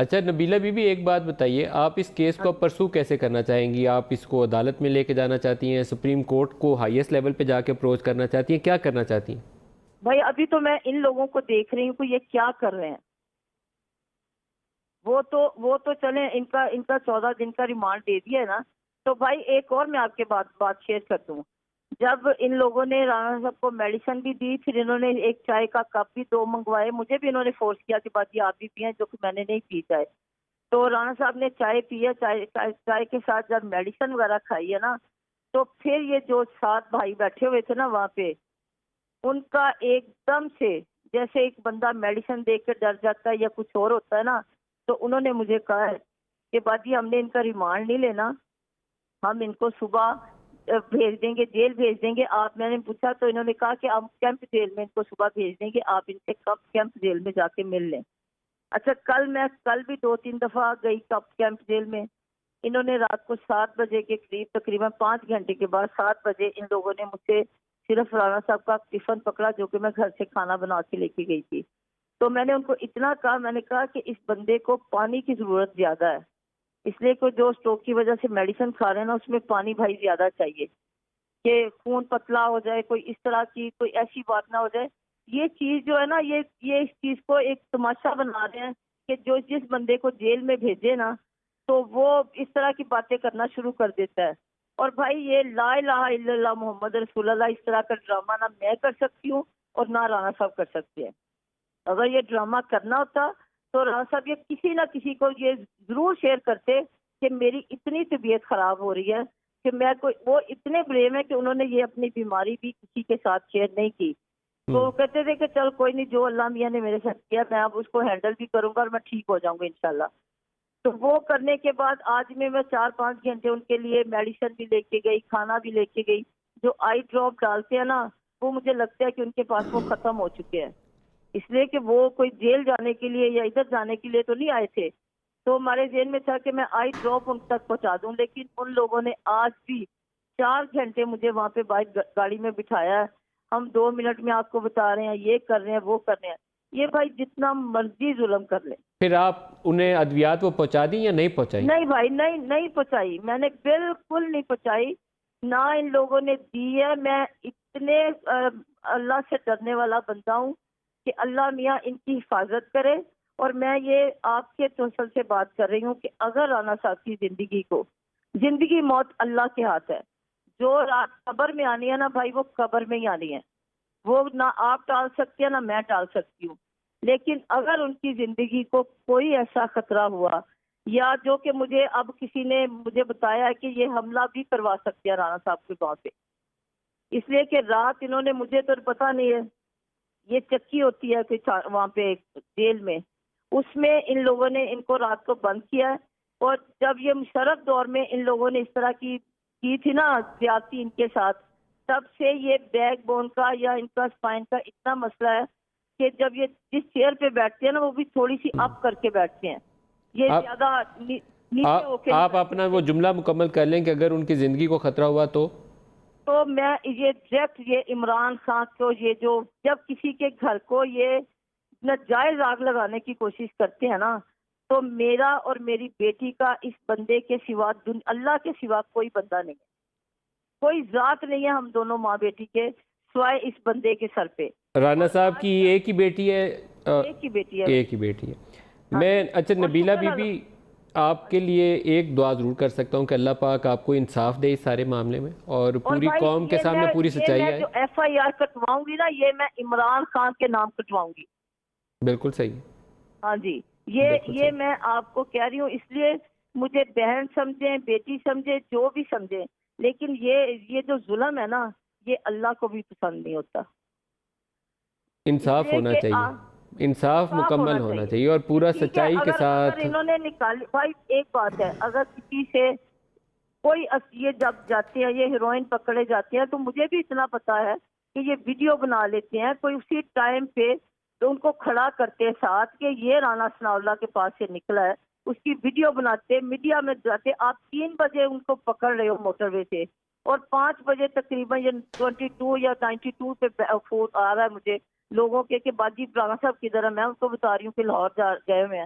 اچھا Nabila be be, ایک بات بتائیے، آپ اس کیس ہاں کو جی پرسو کیسے کرنا چاہیں گی؟ آپ اس کو عدالت میں لے کے جانا چاہتی ہیں، سپریم کورٹ کو ہائیسٹ لیول پہ جا کے اپروچ کرنا چاہتی ہیں، کیا کرنا چاہتی ہیں؟ بھائی، ابھی تو میں ان لوگوں کو دیکھ رہی ہوں کہ یہ کیا کر رہے ہیں. وہ تو چلیں، ان کا 14 دن کا ریمانڈ دے دیا ہے نا. تو بھائی ایک اور میں آپ کے بات شیئر کر دوں. جب ان لوگوں نے رانا صاحب کو میڈیسن بھی دی، پھر انہوں نے ایک چائے کا کپ بھی 2 منگوائے. مجھے بھی انہوں نے فورس کیا کہ باجی آپ بھی پئیں، جو کہ میں نے نہیں پی چائے. تو رانا صاحب نے چائے پی ہے، چائے کے ساتھ جب میڈیسن وغیرہ کھائی ہے نا، تو پھر یہ جو 7 بھائی بیٹھے ہوئے تھے نا وہاں پہ، ان کا ایک دم سے، جیسے ایک بندہ میڈیسن دیکھ کے ڈر جاتا ہے یا کچھ اور ہوتا ہے نا، تو انہوں نے مجھے کہا ہے کہ باجی ہم نے ان کا ریمانڈ نہیں لینا، ہم ان کو صبح بھیج دیں گے، جیل بھیج دیں گے. میں نے پوچھا تو انہوں نے کہا کہ ہم کیمپ جیل میں ان کو صبح بھیج دیں گے، آپ ان سے کب کیمپ جیل میں جا کے مل لیں. اچھا، کل بھی 2-3 دفعہ گئی کیمپ جیل میں. انہوں نے رات کو 7 بجے کے قریب، تقریباً 5 گھنٹے کے بعد 7 بجے ان لوگوں نے مجھ سے صرف رانا صاحب کا ٹفن پکڑا، جو کہ میں گھر سے کھانا بنا کے لے کے گئی تھی. تو میں نے ان کو اتنا کہا، میں نے کہا کہ اس بندے کو پانی کی ضرورت زیادہ ہے، اس لیے کہ جو اسٹروک کی وجہ سے میڈیسن کھا رہے ہیں نا، اس میں پانی بھائی زیادہ چاہیے کہ خون پتلا ہو جائے، کوئی اس طرح کی کوئی ایسی بات نہ ہو جائے. یہ چیز جو ہے نا، یہ اس چیز کو ایک تماشا بنا رہے ہیں کہ جس بندے کو جیل میں بھیجے نا، تو وہ اس طرح کی باتیں کرنا شروع کر دیتا ہے. اور بھائی یہ لا الہ الا اللہ محمد رسول اللہ، اس طرح کا ڈرامہ نہ میں کر سکتی ہوں اور نہ رانا صاحب کر سکتے ہیں. اگر یہ ڈرامہ کرنا ہوتا تو رانا صاحب یہ کسی نہ کسی کو یہ ضرور شیئر کرتے کہ میری اتنی طبیعت خراب ہو رہی ہے کہ وہ اتنے بریم ہے کہ انہوں نے یہ اپنی بیماری بھی کسی کے ساتھ شیئر نہیں کی. تو وہ کہتے تھے کہ چل کوئی نہیں، جو اللہ میاں نے میرے ساتھ کیا میں اب اس کو ہینڈل بھی کروں گا اور میں ٹھیک ہو جاؤں گا انشاءاللہ. تو وہ کرنے کے بعد آج میں 4-5 گھنٹے ان کے لیے میڈیسن بھی لے کے گئی، کھانا بھی لے کے گئی. جو آئی ڈراپ ڈالتے ہیں نا، وہ مجھے لگتا ہے کہ ان کے پاس وہ ختم ہو چکے ہیں، اس لیے کہ وہ کوئی جیل جانے کے لیے یا ادھر جانے کے لیے تو نہیں آئے تھے. تو ہمارے ذہن میں تھا کہ میں آئی ڈراپ ان تک پہنچا دوں، لیکن ان لوگوں نے آج بھی 4 گھنٹے مجھے وہاں پہ بائک گاڑی میں بٹھایا ہے. ہم 2 منٹ میں آپ کو بتا رہے ہیں، یہ کر رہے ہیں، وہ کر رہے ہیں. یہ بھائی جتنا مرضی ظلم کر لیں. پھر آپ انہیں ادویات وہ پہنچا دیں یا نہیں پہنچائیں؟ نہیں بھائی، نہیں پہنچائی، میں نے بالکل نہیں پہنچائی، نہ ان لوگوں نے دی ہے. میں اتنے اللہ سے ڈرنے والا بندہ ہوں کہ اللہ میاں ان کی حفاظت کرے. اور میں یہ آپ کے توسل سے بات کر رہی ہوں کہ اگر رانا صاحب کی زندگی موت اللہ کے ہاتھ ہے. جو رات قبر میں آنی ہے نا بھائی، وہ قبر میں ہی آنی ہے، وہ نہ آپ ٹال سکتے ہیں نہ میں ٹال سکتی ہوں. لیکن اگر ان کی زندگی کو کوئی ایسا خطرہ ہوا، یا جو کہ مجھے اب کسی نے مجھے بتایا ہے کہ یہ حملہ بھی کروا سکتے ہیں رانا صاحب کے گاؤں پہ، اس لیے کہ رات انہوں نے، مجھے تو پتہ نہیں ہے، یہ چکی ہوتی ہے کہ وہاں پہ جیل میں، اس میں ان لوگوں نے ان کو رات کو بند کیا ہے. اور جب یہ مشرف دور میں ان لوگوں نے اس طرح کی تھی نا زیادتی ان کے ساتھ، تب سے یہ بیک بون کا یا ان کا اسپائن کا اتنا مسئلہ ہے کہ جب یہ جس چیئر پہ بیٹھتے ہیں نا، وہ بھی تھوڑی سی اپ کر کے بیٹھتے ہیں، یہ آپ زیادہ نیچے ہو کے نہیں آپ بیٹھ اپنا وہ سکتے. جملہ مکمل کر لیں کہ اگر ان کی زندگی کو خطرہ ہوا تو میں یہ ڈائریکٹ یہ عمران خان کو، یہ جو جب کسی کے گھر کو یہ ناجائز آگ لگانے کی کوشش کرتے ہیں نا، تو میرا اور میری بیٹی کا اس بندے کے سوا، اللہ کے سوا کوئی بندہ نہیں ہے، کوئی ذات نہیں ہے ہم دونوں ماں بیٹی کے سوائے اس بندے کے سر پہ. رانا اور صاحب کی آج تک ایک ہی بیٹی ہے؟ ایک ہی بیٹی ہے. ایک ہی بیٹی ہے. ہاں میں جی. اچھا اور نبیلہ شکر بی اللہ. بی، آپ کے لیے ایک دعا ضرور کر سکتا ہوں کہ اللہ پاک آپ کو انصاف دے اس سارے معاملے میں، اور اور پوری بھائی قوم کے سامنے پوری یہ سچائی میں آئے. جو FIR کٹواؤں گی نا، یہ میں عمران خان کے نام کٹواؤں گی. بالکل صحیح ہے، ہاں جی. بالکل یہ صحیح. میں آپ کو کہہ رہی ہوں، اس لیے مجھے بہن سمجھیں، بیٹی سمجھیں، جو بھی سمجھیں، لیکن یہ جو ظلم ہے نا، یہ اللہ کو بھی پسند نہیں ہوتا. اس انصاف لیے ہونا کہ چاہیے، انصاف انصاف مکمل ہونا ہونا چاہیے. چاہیے اور کہ پورا ٹھیک ہے، سچائی کے اگر ساتھ. انہوں نے نکالی، بھائی ایک بات ہے، اگر کسی سے کوئی یہ جب جاتے ہیں، یہ ہیروئن پکڑے جاتے ہیں، تو مجھے بھی اتنا پتا ہے کہ یہ ویڈیو بنا لیتے ہیں کوئی اسی ٹائم پہ، تو ان کو کھڑا کرتے ہیں ساتھ کہ یہ رانا ثناء اللہ کے پاس سے نکلا ہے، اس کی ویڈیو بناتے، میڈیا میں جاتے. آپ 3 بجے ان کو پکڑ رہے ہو موٹر وے سے، اور 5 بجے تقریباً یہ 22 یا 92 پہ فون آ رہا ہے مجھے لوگوں کے کہ باجی رانا صاحب کدھر ہے. میں ان کو بتا رہی ہوں کہ لاہور گئے ہوئے ہیں.